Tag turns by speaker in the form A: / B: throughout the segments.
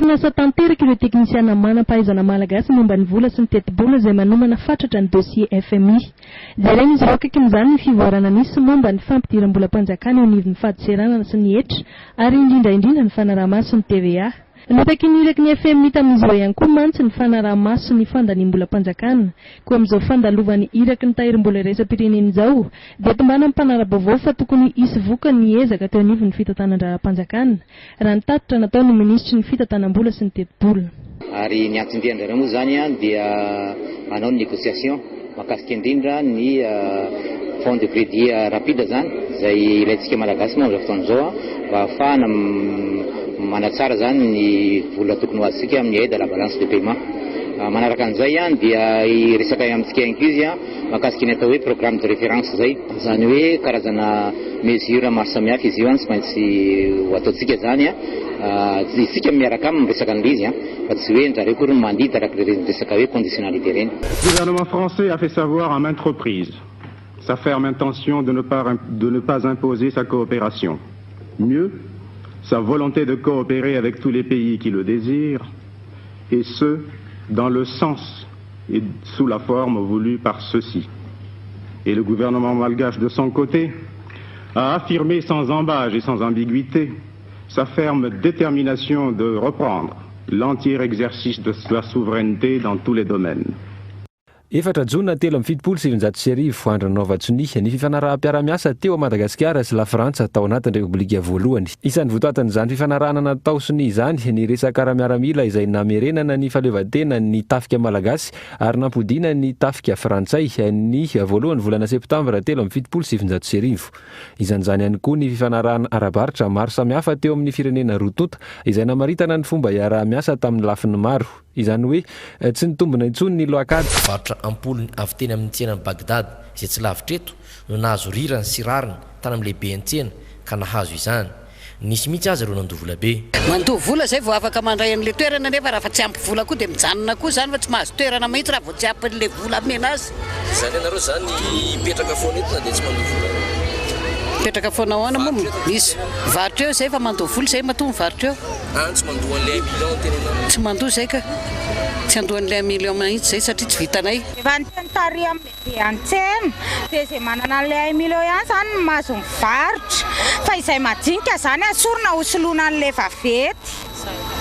A: miarasa tanteraka ireo teknisiana manam-pahaizana malagasy momba ny vola sy ny teti-bola izay manomana fatratra ny dossier FMI. Jereny izy akaiky amin'izany ny fivoarana nisy momba ny fampidiram-bola-panjakana eo anivon'ny fahadiseranana sy ny hetra ary indrindra ny fanaraha-maso ny TVA. Notaky niraky ny FMI tamin'izy ireo ihany koa mantsy ny fanaraha-maso sy ny fandaniam-bola-panjakana. Koa amin'izao fandalovany iraky ny tahirim-bola iraisam-pirenena izao dia tombana amin'ny mpanara-baovao fa tokony hisy voka ny ezaka teo anivon'ny fitantanan-dra-panjakana raha ny tatitra nataon'ny ministry ny fitantanam-bola sy ny teti-bola.
B: Ary ny antsindihan-drareo moa zany dia manao ny négociation mahakasika indrindra ny fonds de crédit rapide zany izay ilayntsika malagasy moa amin'izao fotoana izao mba ahafahana manatsara zany ny vola tokony ho azitsika amin'ny aide à la balance de paiement. Manaraka an'izay dia resaka amintsika ihany koa izy mahakasika ny atao hoe programme de référence zay, zany hoe karazana mesure maro samihafa izy io tsy maintsy ho ataontsika zany isika miaraka aminy resaka an'ilay izy fa tsy hoe ndrareo koa ny mandita araka resaka hoe conditionnalité reny.
C: Le gouvernement français a fait savoir à maintes reprises sa ferme intention de ne pas imposer sa coopération. Mieux, sa volonté de coopérer avec tous les pays qui le désirent, et ce, dans le sens et sous la forme voulue par ceux-ci. Et le gouvernement malgache, de son côté, a affirmé sans embâche et sans ambiguïté sa ferme détermination de reprendre l'entier exercice de la souveraineté dans tous les domaines.
D: Efatra jona telo amin'ny fitopolo sy sivinjato sy arivo andro Nova-Tsonia ny fifanaraha-piara-miasa teo a Madagasikara sy la Frantsa tao anatin'ny Repoblika voalohany. Isan'ny votoatan'izany fifanarahana natao sony izany ny resaka miaramila izay namerenana ny fahaleovantena ny tafika malagasy ary nampodina ny tafika frantsay ny voalohany volana septambra telo amin'ny fitopolo sy sivinjato sy arivo. Izany ihany koa ny fifanarahana arabaritra maro samihafa teo amin'ny firenena rotonta izay namaritana ny fomba iara-miasa tamin'ny lafiny maro. Izany hoe tsy nitombona intsony ny loakady.
E: Varotra ampolony avy teny amin'ny tsenan'i Bagdad izay tsy lavitra eto no nahazo rirany sy rariny tany amin'ny lehibe an-tsena ka nahazo izany. Nisy mihitsy azy ireo nandoa vola be.
F: Mandoa vola zay vao afaka mandray an'ilay toerana nefa raha fa tsy ampy vola koa dia mijanona koa zany fa tsy mahazo toerana mihitsy raha vao tsy ampin'ilay vola amena azy.
E: Izany ianareo zany mipetraka foana eto na dia tsy mandoa vola.
F: Petraka foana ahoana moa misy varotra eo zay fa mandoa vola zay matonga varotra eo.
E: Tsy mandoa an'ilay 1 million teny ianareo.
F: Tsy mandoa zay ka. Tsy andohan'ilay 1 million mihitsy zay satria tsy vitanay.
G: Efa nyteny tary amin'ilay an-tsena dia izay manana an'ilay 1 million ihany zany mahazo mivarotra fa izay madinika zany asorina hosoloana an'ilay vavety.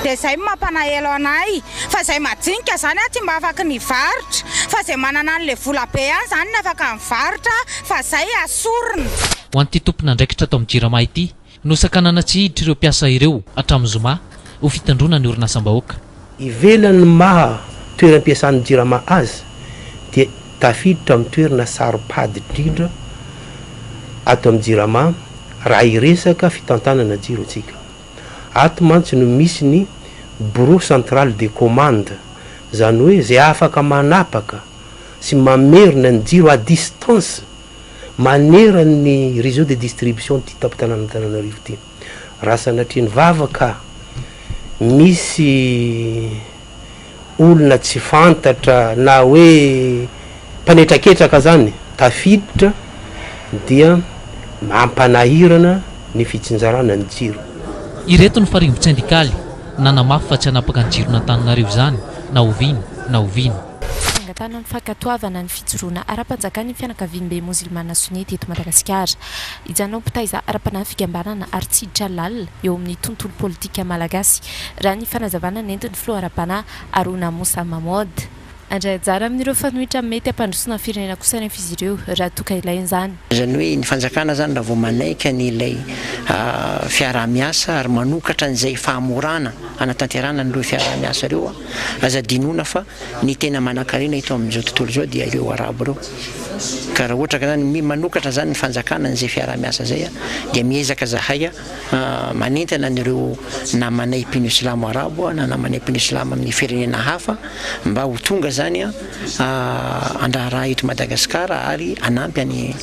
G: Dia izay mampanaelo anay fa izay madinika zany tsy mba afaka nivarotra fa izay manana an'ilay vola be ihany zany ny afaka nivarotra fa izay asorina.
H: Ho an'ity tompona andraikitra ato amin'ny Jirama ity no sakanana tsy hiditra ireo mpiasa ireo hatramin'ny zoma ho fitandrona ny orinasam-bahoaka.
I: Ivelany maha toeram-piasan'ny Jirama azy dia tafiditra amin'ny toerana saropady indrindra ato amin'ny Jirama raha iresaka fitantanana jiro antsika. Ato mantsy no misy ny bureau central de commande, zany hoe zay afaka manapaka sy mamerina ny jiro à distance manera ny réseau de distribution ty tapitanana-tananarivo ty. Raha sanatria ny vavaka misy olona tsy fantatra na hoe mpanetraketraka zany tafiditra dia mampanahirana ny fitsinjarana ny jiro.
H: Ireto ny farimbo-tsindikaly nanamafy fa tsy hanapaka ny jiro n'Antananarivo zany na oviny na oviny.
J: Tanana fankatoavana ny fijoroana ara-panjakana ny fianakavian'ny Mozilimana Sunnite eto Madagasikara. Ijanao pitaiza ara-panahy fikambanana ary tsiditra lalina eo amin'ny tontolo politika malagasy raha ny fanazavana nentin'ny filoha ara-panahy Arona Moussa Mahmoud. Andray ajara amin'ireo fanohitra mety hampandrosoana firenena kosa nefa izy ireo raha toka ilainy zany.
K: Zany hoe ny fanjakana zany raha vao manaiky an'ilay fiaraha-miasa ary manokatra an'izay fahamorana anatanterana n'ireo fiaraha-miasa ireo azadinoana fa ny tena manan-karena ito amin'izao tontolo izao dia ireo arabo ireo. Ka raha ohatra ka zany manokatra zany ny fanjakana an'izay fiaraha-miasa zay dia miezaka zahay manentana an'ireo namanay mpino silamo arabo na namanay mpino silamo amin'ny firenena hafa mba ho tonga zany andraraha eto Madagasikara ary anampy any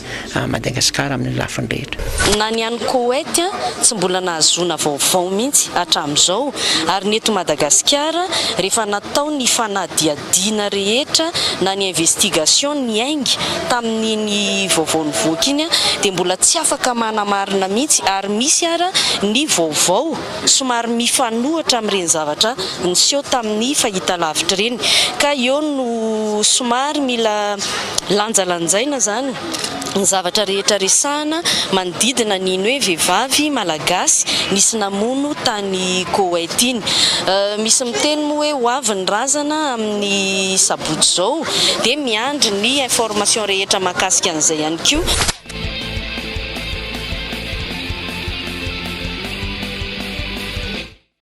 K: Madagasikara amin'ny lafiny rehetra.
L: Na ny any Koweït fety tsy mbola nahazona vaovao mihitsy hatramin'izao ary ny eto Madagasikara rehefa natao ny fanadiadiana rehetra na ny investigation ny aingy tamin'ny vaovao nivoaka iny dia mbola tsy afaka manamarina mihitsy ary misy ara ny vaovao somary mifanohatra amin'ireny zavatra niseho tamin'ny fahitalavitra ireny ka eo no somary mila lanjalanjaina zany ny zavatra rehetra resahana manodidina ny hoe vehivavy malagasy nisy namono tany Koweït iny. Misy miteny moa hoe ho avy ny razana amin'ny sabotsy zao dia miandry ny information rehetra mahakasika an'izay ihany koa.